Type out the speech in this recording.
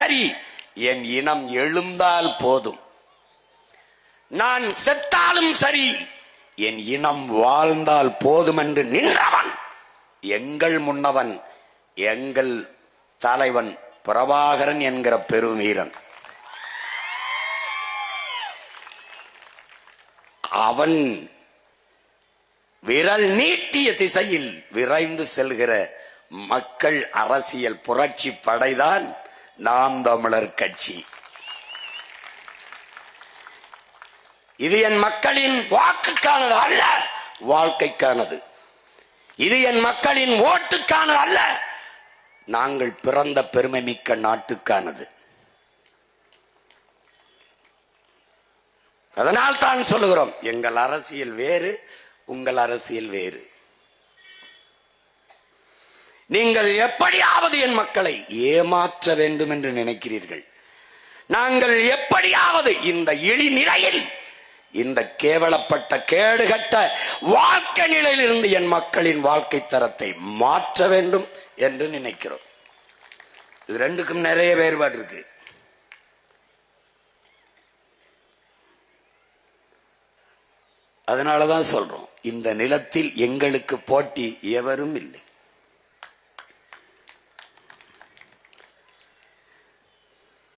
சரி, என் இனம் எழுந்தால் போதும், நான் செத்தாலும் சரி என் இனம் வாழ்ந்தால் போதும் என்று நின்றவன் எங்கள் முன்னவன், எங்கள் தலைவன் பிரபாகரன் என்கிற பெருவீரன். அவன் விரல் நீட்டிய திசையில் விரைந்து செல்கிற மக்கள் அரசியல் புரட்சி படைதான் நாம் தமிழர் கட்சி. இது என் மக்களின் வாக்குக்கானது அல்ல, வாழ்க்கைக்கானது. இது என் மக்களின் ஓட்டுக்கானது அல்ல, நாங்கள் பிறந்த பெருமை மிக்க நாட்டுக்கானது. அதனால் தான் சொல்லுகிறோம், எங்கள் அரசியல் வேறு, உங்கள் அரசியல் வேறு. நீங்கள் எப்படியாவது என் மக்களை ஏமாற்ற வேண்டும் என்று நினைக்கிறீர்கள். நாங்கள் எப்படியாவது இந்த இழிநிலையில், இந்த கேவலப்பட்ட கேடுகட்ட வாழ்க்கை நிலையிலிருந்து என் மக்களின் வாழ்க்கை தரத்தை மாற்ற வேண்டும் என்று நினைக்கிறோம். இது ரெண்டுக்கும் நிறைய வேறுபாடு இருக்கு. அதனாலதான் சொல்றோம், இந்த நிலத்தில் எங்களுக்கு போட்டி எவரும் இல்லை.